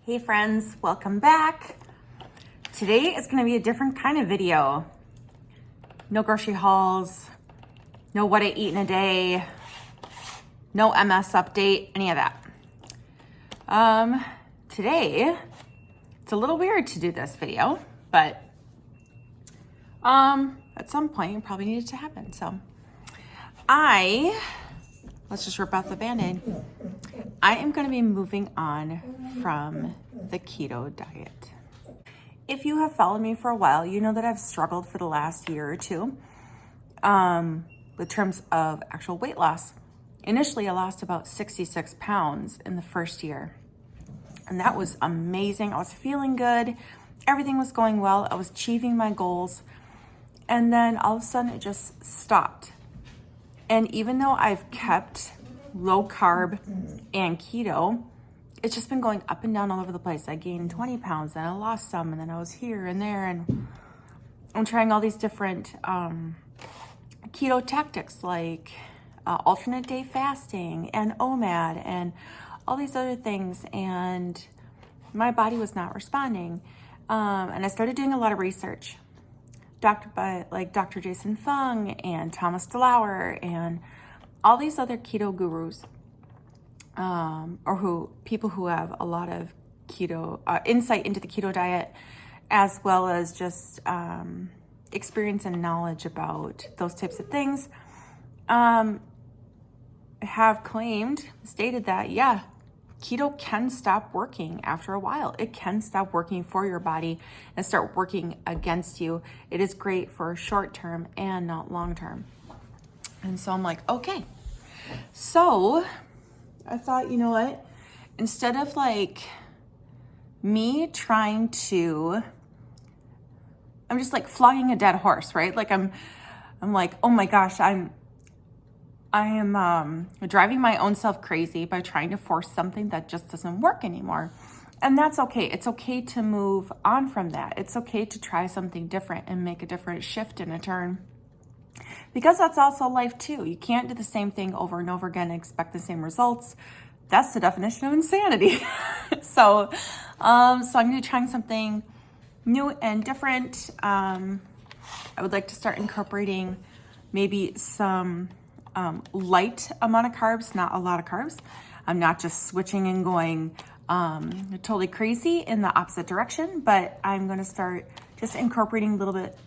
Hey friends, welcome back. Today is going to be a different kind of video. No grocery hauls, no what I eat in a day, no MS update, any of that. Today, it's a little weird to do this video, but at some point it probably needed to happen. So let's just rip off the Band-Aid. I am going to be moving on from the keto diet. If you have followed me for a while, you know that I've struggled for the last year or two with terms of actual weight loss. Initially, I lost about 66 pounds in the first year, and that was amazing. I was feeling good. Everything was going well. I was achieving my goals, and then all of a sudden it just stopped. And even though I've kept low carb and keto, it's just been going up and down all over the place. I gained 20 pounds and I lost some, and then I was here and there, and I'm trying all these different keto tactics like alternate day fasting and OMAD and all these other things, and my body was not responding. And I started doing a lot of research. Dr. Jason Fung and Thomas Delaurer and all these other keto gurus, people who have a lot of keto insight into the keto diet, as well as just experience and knowledge about those types of things, have stated that, yeah, keto can stop working after a while. It can stop working for your body and start working against you. It is great for short term and not long term. And so I'm like, okay. So I thought, you know what? Instead of me trying to, I'm just flogging a dead horse, right? I'm like, oh my gosh, I am driving my own self crazy by trying to force something that just doesn't work anymore. And that's okay. It's okay to move on from that. It's okay to try something different and make a different shift and a turn. Because that's also life too. You can't do the same thing over and over again and expect the same results. That's the definition of insanity. So I'm going to be trying something new and different. I would like to start incorporating maybe some light amount of carbs, not a lot of carbs. I'm not just switching and going totally crazy in the opposite direction, but I'm going to start just incorporating a little bit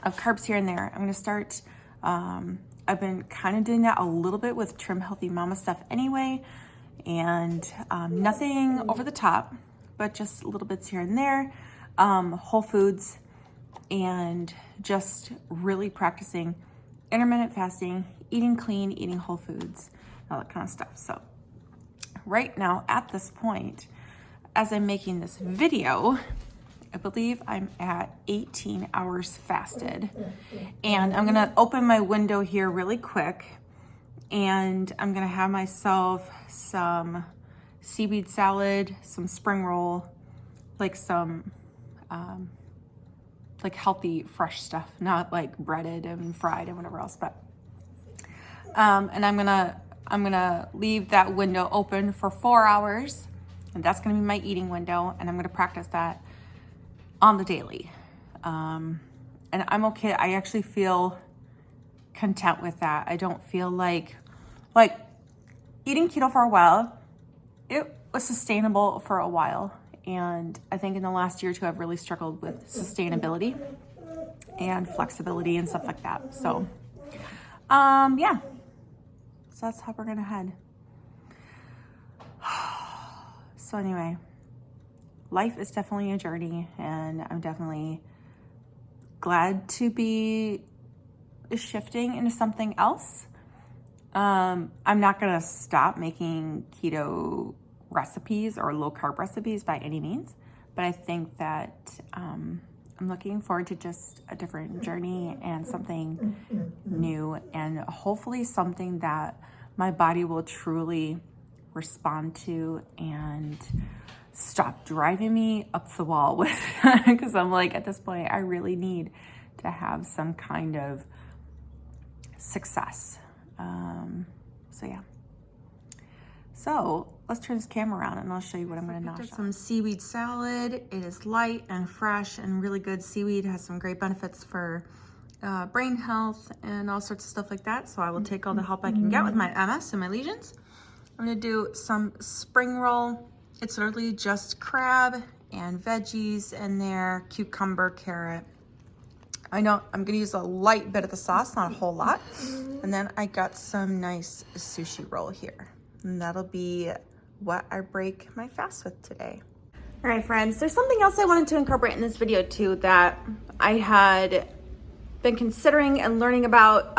of carbs here and there. I'm going to start, I've been kind of doing that a little bit with Trim Healthy Mama stuff anyway, and nothing over the top, but just little bits here and there, whole foods, and just really practicing intermittent fasting, eating clean, eating whole foods, all that kind of stuff. So right now at this point, as I'm making this video, I believe I'm at 18 hours fasted, and I'm gonna open my window here really quick, and I'm gonna have myself some seaweed salad, some spring roll, some healthy, fresh stuff, not breaded and fried and whatever else. But and I'm gonna leave that window open for 4 hours, and that's gonna be my eating window, and I'm gonna practice that on the daily. And I'm okay. I actually feel content with that. I don't feel like eating keto for a while, it was sustainable for a while. And I think in the last year or two, I've really struggled with sustainability and flexibility and stuff like that. So, yeah. So that's how we're gonna head. So anyway, life is definitely a journey, and I'm definitely glad to be shifting into something else. I'm not gonna stop making keto recipes or low carb recipes by any means, but I think that I'm looking forward to just a different journey and something new, and hopefully something that my body will truly respond to and stop driving me up the wall with, because I'm at this point, I really need to have some kind of success. So yeah. So let's turn this camera around and I'll show you what I'm gonna nosh on. Some seaweed salad. It is light and fresh and really good. Seaweed has some great benefits for brain health and all sorts of stuff like that. So I will take all the help I can get with my MS and my lesions. I'm gonna do some spring roll. It's literally just crab and veggies in there, cucumber, carrot. I know I'm gonna use a light bit of the sauce, not a whole lot. And then I got some nice sushi roll here. And that'll be what I break my fast with today. All right, friends, there's something else I wanted to incorporate in this video too that I had been considering and learning about.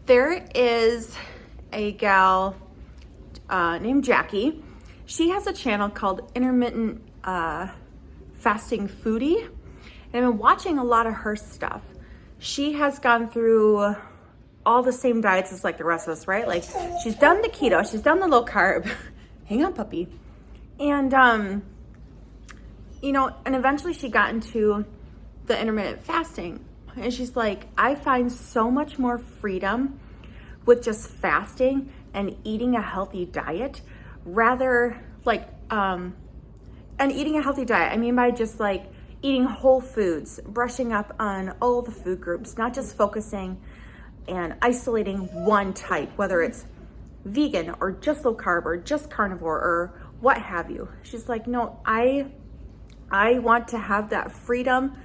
There is a gal named Jackie. She has a channel called Intermittent Fasting Foodie. And I've been watching a lot of her stuff. She has gone through all the same diets as like the rest of us, right? Like she's done the keto, she's done the low carb. Hang on, puppy. And, you know, and eventually she got into the intermittent fasting. And she's like, I find so much more freedom with just fasting and eating a healthy diet rather like, and eating a healthy diet, I mean by just like eating whole foods, brushing up on all the food groups, not just focusing and isolating one type, whether it's vegan or just low carb or just carnivore or what have you. She's like, no, I want to have that freedom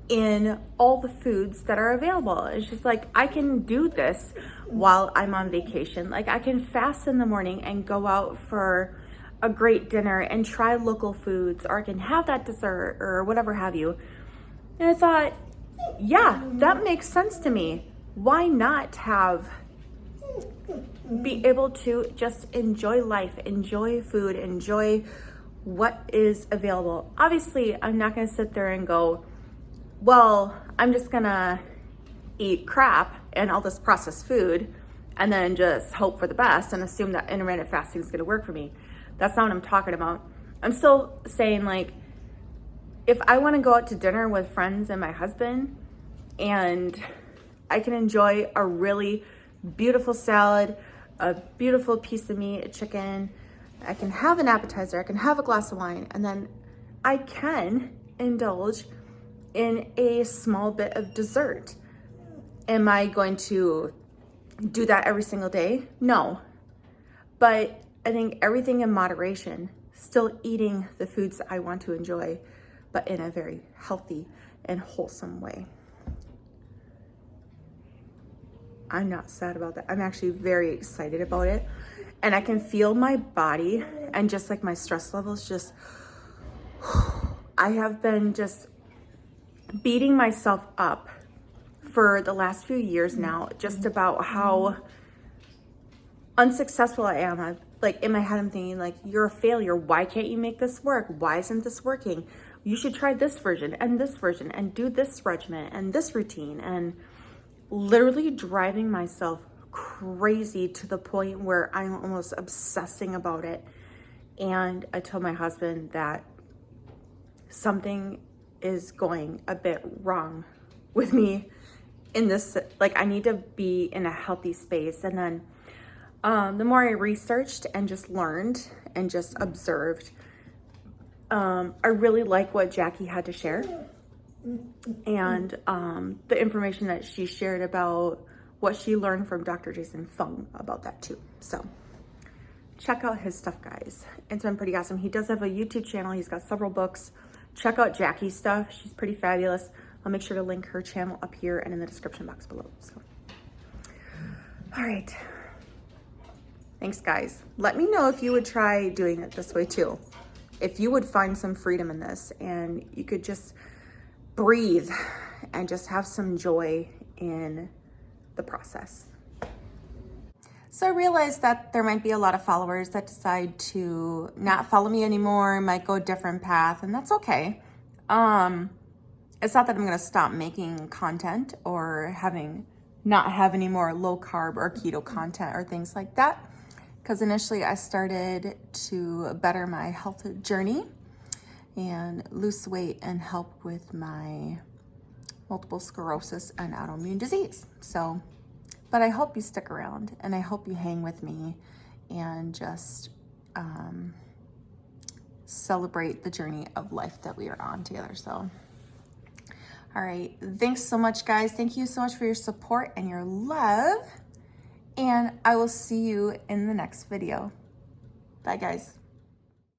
in all the foods that are available. And she's like, I can do this while I'm on vacation. Like I can fast in the morning and go out for a great dinner and try local foods, or I can have that dessert or whatever have you. And I thought, yeah, that makes sense to me. Why not be able to just enjoy life, enjoy food, enjoy what is available? Obviously, I'm not gonna sit there and go, well, I'm just gonna eat crap and all this processed food and then just hope for the best and assume that intermittent fasting is gonna work for me. That's not what I'm talking about. I'm still saying, like, if I wanna go out to dinner with friends and my husband and I can enjoy a really beautiful salad, a beautiful piece of meat, a chicken, I can have an appetizer, I can have a glass of wine, and then I can indulge in a small bit of dessert. Am I going to do that every single day? No. But I think everything in moderation, still eating the foods that I want to enjoy, but in a very healthy and wholesome way. I'm not sad about that. I'm actually very excited about it. And I can feel my body and just like my stress levels just, I have been just beating myself up for the last few years now, just about how unsuccessful I am. I've, like in my head, I'm thinking like, you're a failure. Why can't you make this work? Why isn't this working? You should try this version and do this regimen and this routine, and literally driving myself crazy to the point where I'm almost obsessing about it. And I told my husband that something is going a bit wrong with me in this, like I need to be in a healthy space. And then the more I researched and just learned and just observed, I really like what Jackie had to share. And the information that she shared about what she learned from Dr. Jason Fung about that too. So check out his stuff, guys. It's been pretty awesome. He does have a YouTube channel. He's got several books. Check out Jackie's stuff. She's pretty fabulous. I'll make sure to link her channel up here and in the description box below. So, all right. Thanks, guys. Let me know if you would try doing it this way too. If you would find some freedom in this and you could just breathe and just have some joy in the process. So I realized that there might be a lot of followers that decide to not follow me anymore, might go a different path, and that's okay. It's not that I'm gonna stop making content or not have any more low carb or keto content or things like that. Because initially I started to better my health journey and lose weight and help with my multiple sclerosis and autoimmune disease. So, but I hope you stick around and I hope you hang with me and just celebrate the journey of life that we are on together. So, all right. Thanks so much, guys. Thank you so much for your support and your love. And I will see you in the next video. Bye, guys.